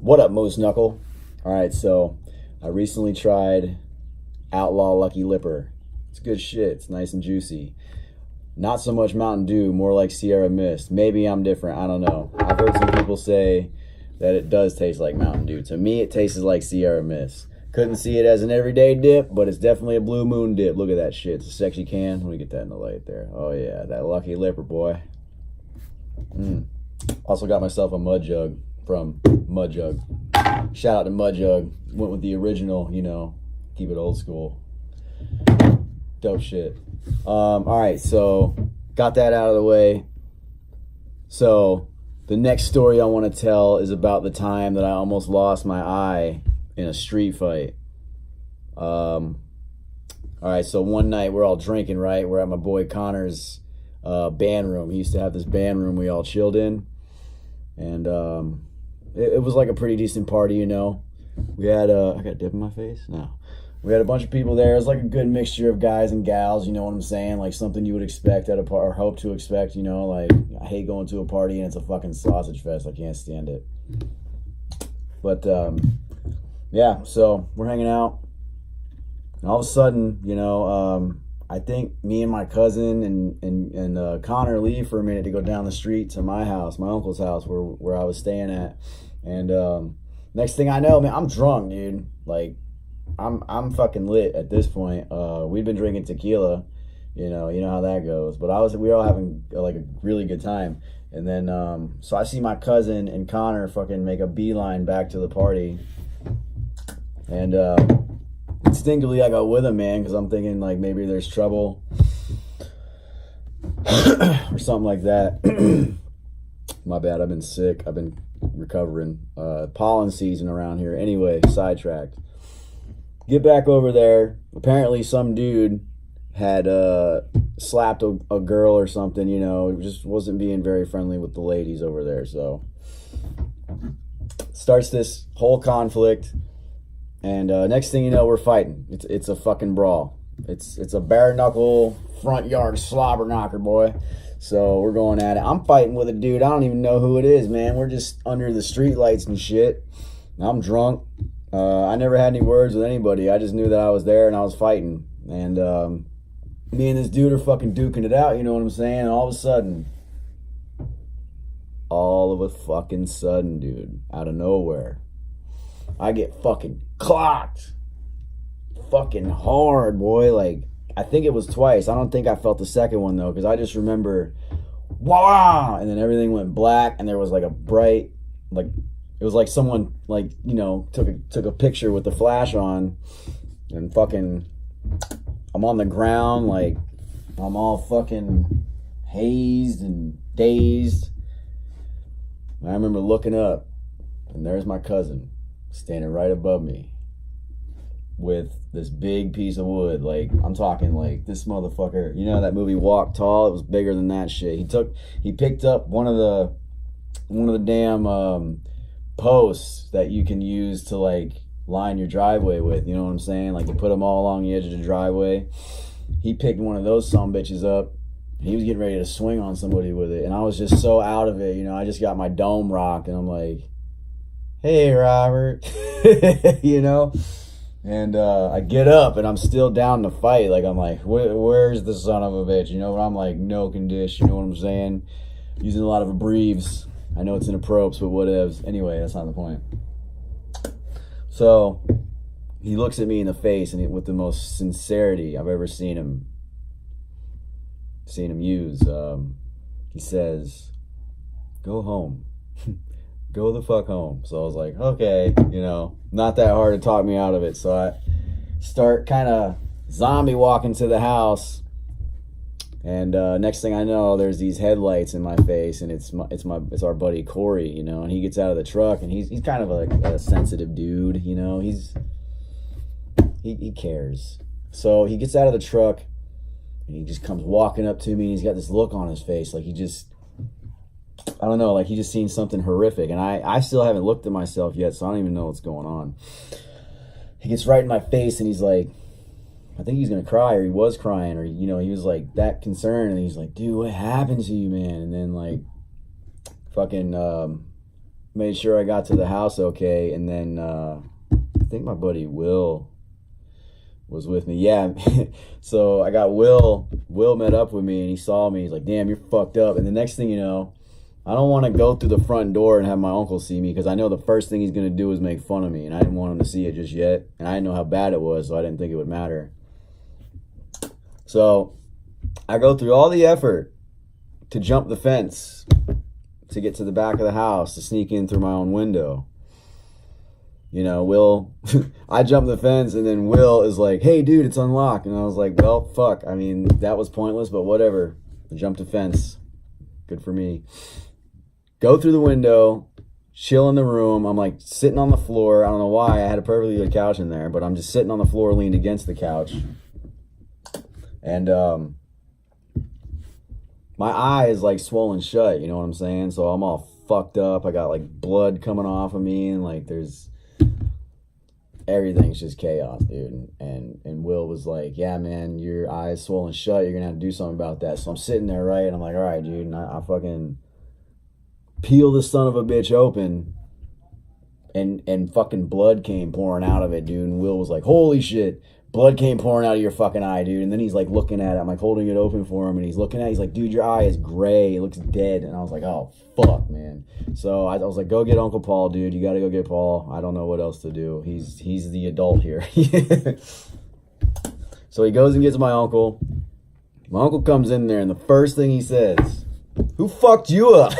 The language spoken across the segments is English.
What up, Moose Knuckle? All right, so I recently tried Outlaw Lucky Lipper. It's good shit. It's nice and juicy. Not so much Mountain Dew, more like Sierra Mist. Maybe I'm different. I don't know. I've heard some people say that it does taste like Mountain Dew. To me, it tastes like Sierra Mist. Couldn't see it as an everyday dip, but it's definitely a Blue Moon dip. Look at that shit. It's a sexy can. Let me get that in the light there. Oh, yeah. That Lucky Lipper, boy. Also got myself a Mud Jug from Mud Jug. Shout out to Mud Jug. Went with the original, you know, keep it old school. Dope shit. All right, so got that out of the way. So the next story I want to tell is about the time that I almost lost my eye in a street fight. All right, so one night we're all drinking, right? We're at my boy Connor's band room. He used to have this band room we all chilled in. And it was like a pretty decent party, you know. We had I got dip in my face? No. We had a bunch of people there. It was like a good mixture of guys and gals, you know what I'm saying? Like something you would expect at a party, or hope to expect, you know. Like, I hate going to a party and it's a fucking sausage fest. I can't stand it. But, yeah, so we're hanging out. And all of a sudden, you know, I think me and my cousin and Connor leave for a minute to go down the street to my house, my uncle's house, where I was staying at. And next thing I know, man, I'm drunk, dude. Like, I'm fucking lit at this point. We'd been drinking tequila, you know how that goes. But we were all having like a really good time. And then so I see my cousin and Connor fucking make a beeline back to the party. And instinctively I go with him, man, because I'm thinking like maybe there's trouble or something like that. My bad, I've been sick. I've been recovering. Pollen season around here. Anyway, sidetracked. Get back over there. Apparently some dude had slapped a girl or something, you know. Just wasn't being very friendly with the ladies over there. So starts this whole conflict. And next thing you know, we're fighting. It's a fucking brawl. It's a bare knuckle front yard slobber knocker, boy. So we're going at it. I'm fighting with a dude. I don't even know who it is, man. We're just under the street lights and shit. I'm drunk. I never had any words with anybody. I just knew that I was there and I was fighting. And me and this dude are fucking duking it out, you know what I'm saying? And all of a fucking sudden, dude, out of nowhere, I get fucking clocked. Fucking hard, boy. Like, I think it was twice. I don't think I felt the second one, though, because I just remember, wow! And then everything went black, and there was, like, a bright, like, it was like someone, like, you know, took a picture with the flash on, and fucking, I'm on the ground, like, I'm all fucking hazed and dazed. And I remember looking up, and there's my cousin standing right above me with this big piece of wood. Like, I'm talking like this motherfucker, you know that movie Walk Tall? It was bigger than that shit. He picked up one of the damn posts that you can use to like line your driveway with, you know what I'm saying? Like, you put them all along the edge of the driveway. He picked one of those sumbitches up. He was getting ready to swing on somebody with it, and I was just so out of it, you know. I just got my dome rocked, and I'm like, hey, Robert, you know? And I get up, and I'm still down to fight. Like, I'm like, where's the son of a bitch? You know, but I'm like, no condition, you know what I'm saying? Using a lot of abbreves. I know it's in approps, but whatevs. Anyway, that's not the point. So he looks at me in the face, and with the most sincerity I've ever seen him use, he says, go home. Go the fuck home. So I was like, okay, you know, not that hard to talk me out of it. So I start kind of zombie walking to the house, and next thing I know, there's these headlights in my face, and it's our buddy Corey, you know, and he gets out of the truck, and he's kind of a sensitive dude, you know, he cares. So he gets out of the truck, and he just comes walking up to me, and he's got this look on his face, like I don't know, like he just seen something horrific. And I still haven't looked at myself yet, so I don't even know what's going on. He gets right in my face, and he's like, I think he's going to cry, or he was crying, or, you know, he was like that concerned. And he's like, dude, what happened to you, man? And then like fucking made sure I got to the house okay, and then I think my buddy Will was with me. Yeah. So I got Will met up with me, and he saw me. He's like, damn, you're fucked up. And the next thing you know, I don't want to go through the front door and have my uncle see me, because I know the first thing he's going to do is make fun of me, and I didn't want him to see it just yet, and I didn't know how bad it was, so I didn't think it would matter. So I go through all the effort to jump the fence to get to the back of the house, to sneak in through my own window. You know, Will, I jumped the fence, and then Will is like, hey, dude, it's unlocked. And I was like, well, fuck. I mean, that was pointless, but whatever. I jumped the fence. Good for me. Go through the window, chill in the room. I'm like sitting on the floor. I don't know why. I had a perfectly good couch in there, but I'm just sitting on the floor, leaned against the couch. And my eye is like swollen shut, you know what I'm saying? So I'm all fucked up. I got like blood coming off of me, and like everything's just chaos, dude. And Will was like, yeah, man, your eye's swollen shut. You're gonna have to do something about that. So I'm sitting there, right? And I'm like, all right, dude. And I fucking peel this son of a bitch open, and fucking blood came pouring out of it, dude. And Will was like, holy shit, blood came pouring out of your fucking eye, dude. And then he's like looking at it. I'm like holding it open for him, and he's looking at it. He's like, dude, your eye is gray. It looks dead. And I was like, oh, fuck, man. So I was like, go get Uncle Paul, dude. You got to go get Paul. I don't know what else to do. He's the adult here. So he goes and gets my uncle. My uncle comes in there, and the first thing he says, who fucked you up?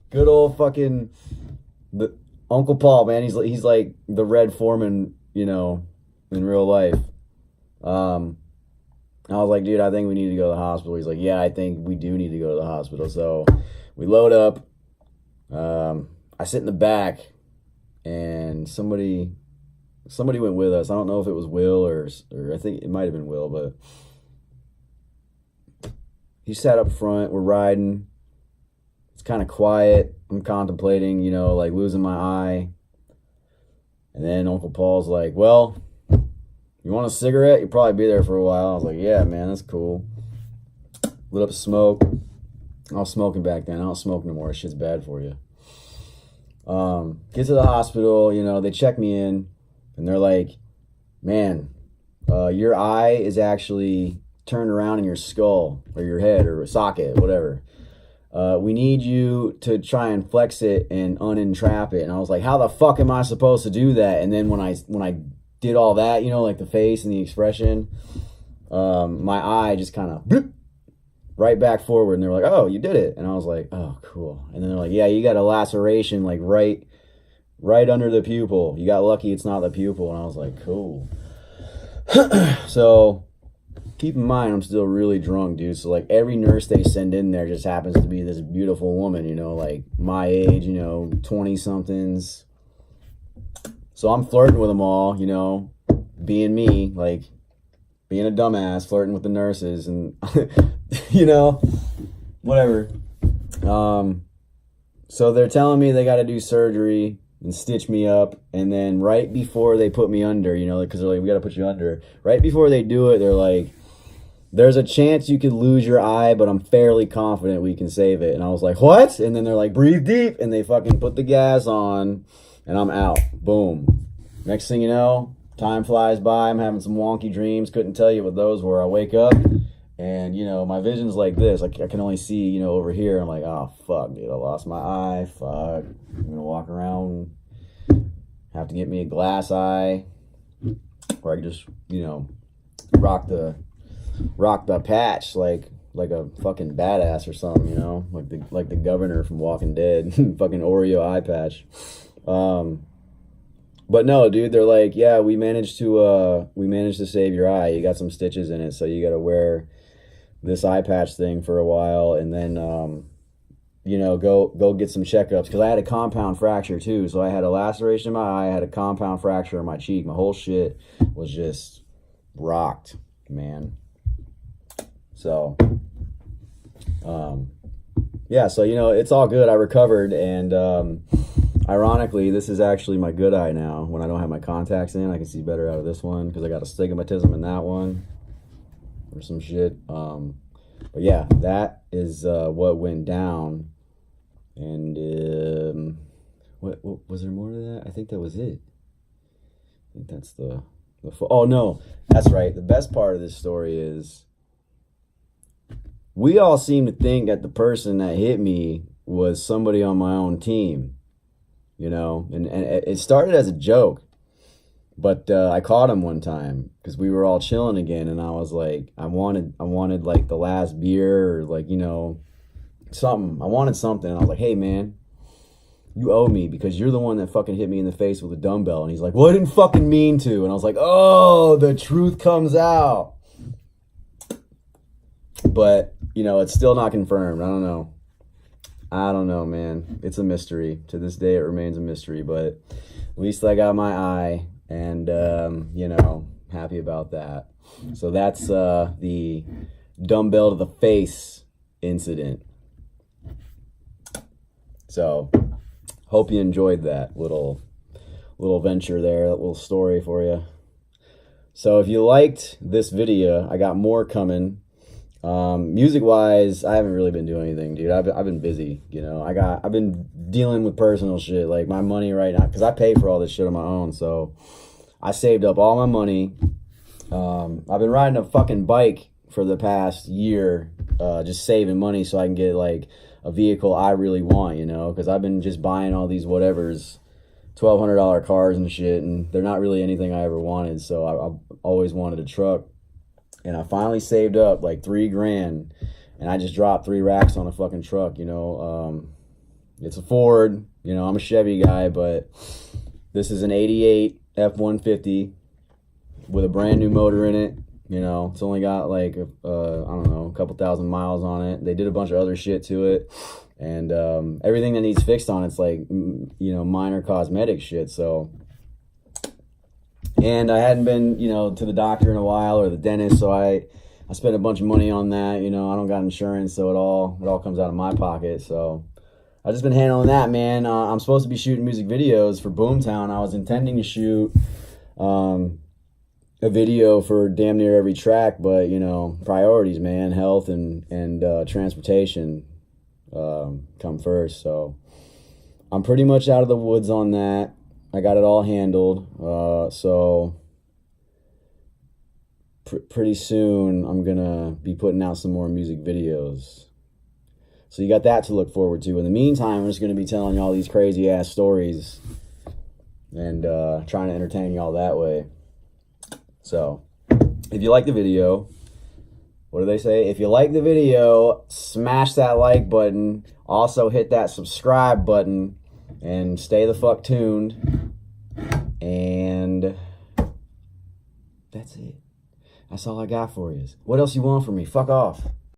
Good old fucking Uncle Paul, man. He's like the Red Foreman, you know, in real life. I was like, dude, I think we need to go to the hospital. He's like, yeah, I think we do need to go to the hospital. So we load up. I sit in the back, and somebody went with us. I don't know if it was Will or I think it might have been Will, but he sat up front. We're riding. It's kind of quiet. I'm contemplating, you know, like losing my eye. And then Uncle Paul's like, well, you want a cigarette? You'll probably be there for a while. I was like, yeah, man, that's cool. Lit up a smoke. I was smoking back then. I don't smoke no more. Shit's bad for you. Get to the hospital, you know, they check me in, and they're like, man, your eye is actually turned around in your skull or your head or socket, whatever. We need you to try and flex it and unentrap it. And I was like, how the fuck am I supposed to do that? And then when I did all that, you know, like the face and the expression, my eye just kind of right back forward, and they were like, oh, you did it. And I was like, oh, cool. And then they're like, yeah, you got a laceration like right under the pupil. You got lucky it's not the pupil. And I was like, cool. So keep in mind, I'm still really drunk, dude. So like every nurse they send in there just happens to be this beautiful woman, you know, like my age, you know, 20 somethings. So I'm flirting with them all, you know, being me, like being a dumbass, flirting with the nurses, and you know, whatever. So they're telling me they got to do surgery and stitch me up, and then right before they put me under, you know, because they're like, we got to put you under. Right before they do it, they're like, there's a chance you could lose your eye, but I'm fairly confident we can save it. And I was like, what? And then they're like, breathe deep, and they fucking put the gas on, and I'm out. Boom. Next thing you know, time flies by. I'm having some wonky dreams. Couldn't tell you what those were. I wake up, and, you know, my vision's like this. I can only see, you know, over here. I'm like, oh, fuck, dude. I lost my eye. Fuck. I'm going to walk around. Have to get me a glass eye. Or I can just, you know, rock the patch like a fucking badass or something, you know? Like the governor from Walking Dead. Fucking Oreo eye patch. But no, dude, they're like, yeah, we managed to save your eye. You got some stitches in it, so you got to wear this eye patch thing for a while, and then you know, go get some checkups, because I had a compound fracture too. So I had a laceration in my eye, I had a compound fracture in my cheek. My whole shit was just rocked, man. So yeah, so, you know, it's all good. I recovered, and ironically, this is actually my good eye now. When I don't have my contacts in, I can see better out of this one, because I got astigmatism in that one or some shit. But yeah, that is what went down. And Was there more to that? I think that was it. I think that's the oh no, that's right. The best part of this story is we all seem to think that the person that hit me was somebody on my own team, you know, and it started as a joke. But I caught him one time because we were all chilling again, and I was like, I wanted like the last beer or like, you know, something. I wanted something. And I was like, hey man, you owe me because you're the one that fucking hit me in the face with a dumbbell. And he's like, well, I didn't fucking mean to. And I was like, oh, the truth comes out. But, you know, it's still not confirmed. I don't know, man. It's a mystery. To this day, it remains a mystery. But at least I got my eye. And, you know, happy about that. So that's the dumbbell to the face incident. So hope you enjoyed that little venture there, that little story for you. So if you liked this video, I got more coming. Music wise, I haven't really been doing anything, dude. I've been busy, you know. I've been dealing with personal shit, like my money right now, because I pay for all this shit on my own. So I saved up all my money. I've been riding a fucking bike for the past year, just saving money so I can get like a vehicle I really want, you know, because I've been just buying all these whatevers, $1,200 cars and shit, and they're not really anything I ever wanted. So I always wanted a truck. And I finally saved up like $3,000, and I just dropped 3 racks on a fucking truck, you know. It's a Ford, you know, I'm a Chevy guy, but this is an 88 F-150 with a brand new motor in it. You know, it's only got like, I don't know, a couple thousand miles on it. They did a bunch of other shit to it. And everything that needs fixed on it's like, you know, minor cosmetic shit. So, and I hadn't been, you know, to the doctor in a while or the dentist. So I spent a bunch of money on that. You know, I don't got insurance. So it all comes out of my pocket. So I've just been handling that, man. I'm supposed to be shooting music videos for Boomtown. I was intending to shoot a video for damn near every track, but you know, priorities, man, health and transportation come first. So I'm pretty much out of the woods on that. I got it all handled. So pretty soon I'm gonna be putting out some more music videos. So you got that to look forward to. In the meantime, I'm just gonna be telling y'all these crazy ass stories and trying to entertain y'all that way. So, if you like the video, what do they say? If you like the video, smash that like button. Also hit that subscribe button and stay the fuck tuned. And that's it. That's all I got for you. What else you want from me? Fuck off.